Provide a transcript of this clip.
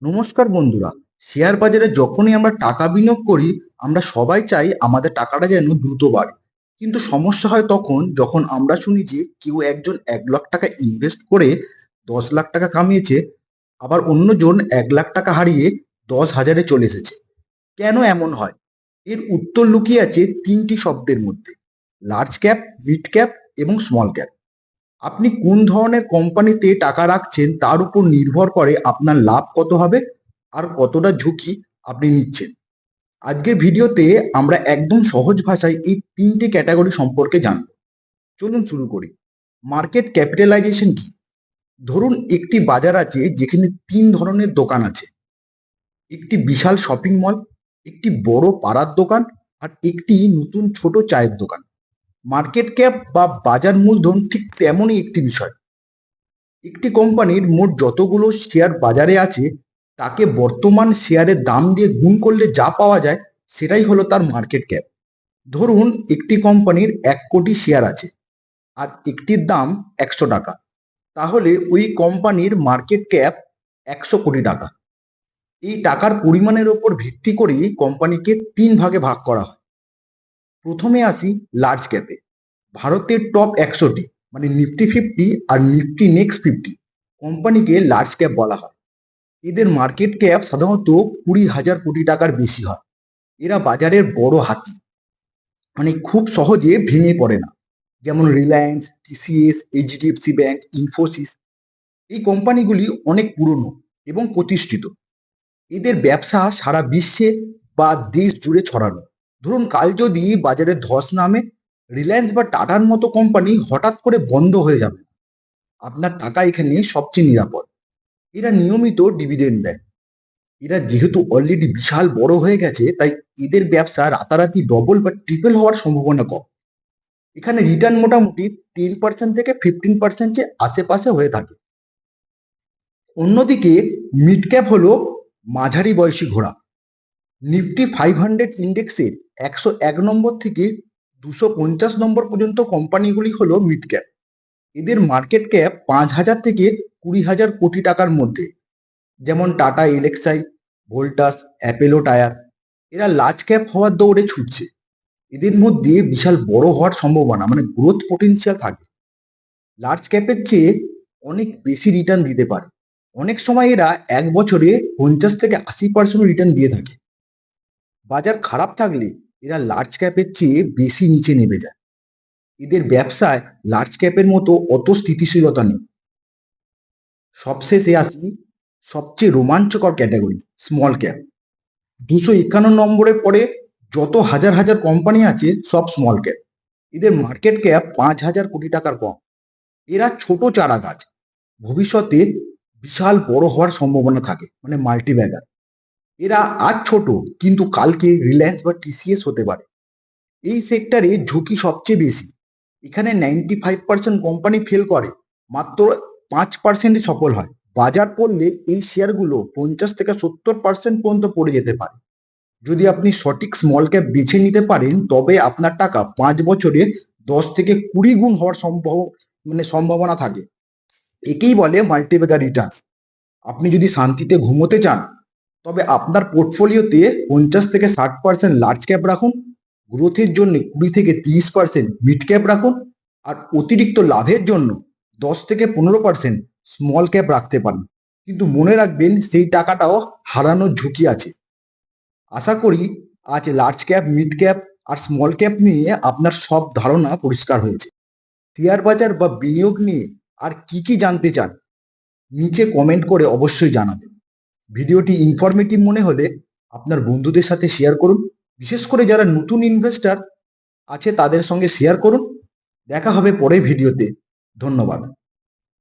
নমস্কার বন্ধুরা। শেয়ার বাজারে যখনই আমরা টাকা বিনিয়োগ করি, আমরা সবাই চাই আমাদের টাকাটা যেন দ্রুত বাড়ে। কিন্তু সমস্যা হয় তখন যখন আমরা শুনি যে কেউ একজন 1 লাখ টাকা ইনভেস্ট করে 10 লাখ টাকা কামিয়েছে, আবার অন্যজন 1 লাখ টাকা হারিয়ে 10,000-এ চলে এসেছে। কেন এমন হয়? এর উত্তর লুকিয়ে আছে 3টি শব্দের মধ্যে: লার্জ ক্যাপ, মিড ক্যাপ এবং স্মল ক্যাপ। আপনি কোন ধরনের কোম্পানিতে টাকা রাখছেন তার উপর নির্ভর করে আপনার লাভ কত হবে আর কতটা ঝুঁকি আপনি নিচ্ছেন। আজকের ভিডিওতে আমরা একদম সহজ ভাষায় এই 3টে ক্যাটাগরি সম্পর্কে জানব। চলুন শুরু করি। মার্কেট ক্যাপিটালাইজেশন কি? ধরুন একটি বাজার আছে যেখানে 3 ধরনের দোকান আছে: একটি বিশাল শপিং মল, একটি বড় পাড়ার দোকান আর একটি নতুন ছোট চায়ের দোকান। মার্কেট ক্যাপ বা বাজার মূলধন ঠিক তেমনই একটি বিষয়। একটি কোম্পানির মোট যতগুলো শেয়ার বাজারে আছে তাকে বর্তমান শেয়ারের দাম দিয়ে গুণ করলে যা পাওয়া যায় সেটাই হলো তার মার্কেট ক্যাপ। ধরুন একটি কোম্পানির 1 কোটি শেয়ার আছে আর একটির দাম 100 টাকা, তাহলে ওই কোম্পানির মার্কেট ক্যাপ 100 কোটি টাকা। এই টাকার পরিমাণের ওপর ভিত্তি করেই কোম্পানিকে 3 ভাগে ভাগ করা হয়। প্রথমে আসি লার্জ ক্যাপে। ভারতের টপ 100টি মানে নিফটি 50 আর নিফটি নেক্সট 50 কোম্পানিকে লার্জ ক্যাপ বলা হয়। এদের মার্কেট ক্যাপ সাধারণত 20,000 কোটি টাকার বেশি হয়। এরা বাজারের বড় হাতি, মানে খুব সহজে ভেঙে পড়ে না। যেমন Reliance, TCS, HDFC bank, Infosys. এই কোম্পানিগুলি অনেক পুরনো এবং প্রতিষ্ঠিত। এদের ব্যবসা সারা বিশ্বে বা দেশ জুড়ে ছড়ানো। ধরুন কাল যদি বাজারে ধস নামে, রিলায়েন্স বা টাটার মতো কোম্পানি হঠাৎ করে বন্ধ হয়ে যাবে। আপনার টাকা এখানে সবচেয়ে নিরাপদ। এরা নিয়মিত ডিভিডেন্ড দেয়। এরা যেহেতু অলরেডি বিশাল বড় হয়ে গেছে, তাই এদের ব্যবসা রাতারাতি ডবল বা ট্রিপল হওয়ার সম্ভাবনা কম। এখানে রিটার্ন মোটামুটি 10% থেকে 15% আশেপাশে হয়ে থাকে। অন্যদিকে মিড ক্যাপ হলো মাঝারি বয়সী ঘোড়া। নিফটি 500 ইন্ডেক্সের 101 নম্বর থেকে 250 নম্বর পর্যন্ত কোম্পানিগুলি হলো মিড ক্যাপ। এদের মার্কেট ক্যাপ 5,000 থেকে 20,000 কোটি টাকার মধ্যে। যেমন tata LXi, Voltas, Apollo tyre. এরা লার্জ ক্যাপ হওয়ার দৌড়ে ছুটছে। এদের মধ্যে বিশাল বড় হওয়ার সম্ভাবনা মানে গ্রোথ পটেনশিয়াল থাকে। লার্জ ক্যাপের চেয়ে অনেক বেশি রিটার্ন দিতে পারে। অনেক সময় এরা 1 বছরে 50 থেকে 80% রিটার্ন দিয়ে থাকে। বাজার খারাপ থাকলে এরা লার্জ ক্যাপের চেয়ে বেশি নিচে নেমে যায়। এদের ব্যবসায় লার্জ ক্যাপের মতো অত স্থিতিশীলতা নেই। সবশেষে আসি সবচেয়ে রোমাঞ্চকর ক্যাটাগরি, স্মল ক্যাপ। 251 নম্বরের পরে যত হাজার হাজার কোম্পানি আছে সব স্মল ক্যাপ। এদের মার্কেট ক্যাপ 5,000 কোটি টাকার কম। এরা ছোট চারা গাছ, ভবিষ্যতে বিশাল বড় হওয়ার সম্ভাবনা থাকে, মানে মাল্টিব্যাগার। এরা আজ ছোট কিন্তু কালকে রিলায়েন্স বা টিসিএস হতে পারে। এই সেক্টরে ঝুঁকি সবচেয়ে বেশি। এখানে 95% কোম্পানি ফেল করে, মাত্র 5%ই সফল হয়। বাজার পড়লে এই শেয়ারগুলো 50 থেকে 70% পর্যন্ত পড়ে যেতে পারে। যদি আপনি সঠিক স্মল ক্যাপ বেছে নিতে পারেন তবে আপনার টাকা 5 বছরে 10 থেকে 20 গুণ হওয়ার সম্ভাবনা থাকে। একেই বলে মাল্টিব্যাগার রিটার্নস। আপনি যদি শান্তিতে ঘুমোতে চান তবে আপনার পোর্টফোলিওতে 50 থেকে 60% লার্জ ক্যাপ রাখুন, গ্রোথের জন্য 20 থেকে 30% মিড ক্যাপ রাখুন, আর অতিরিক্ত লাভের জন্য 10 থেকে 15% স্মল ক্যাপ রাখতে পারেন। কিন্তু মনে রাখবেন সেই টাকাটাও হারানোর ঝুঁকি আছে। আশা করি আজ লার্জ ক্যাপ, মিড ক্যাপ আর স্মল ক্যাপ নিয়ে আপনার সব ধারণা পরিষ্কার হয়েছে। শেয়ার বাজার বা বিনিয়োগ নিয়ে আর কি কি জানতে চান নিচে কমেন্ট করে অবশ্যই জানাবেন। ভিডিওটি ইনফরমেটিভ মনে হলে আপনার বন্ধুদের সাথে শেয়ার করুন। বিশেষ করে যারা নতুন ইনভেস্টর আছে তাদের সঙ্গে শেয়ার করুন। দেখা হবে পরের ভিডিওতে। ধন্যবাদ।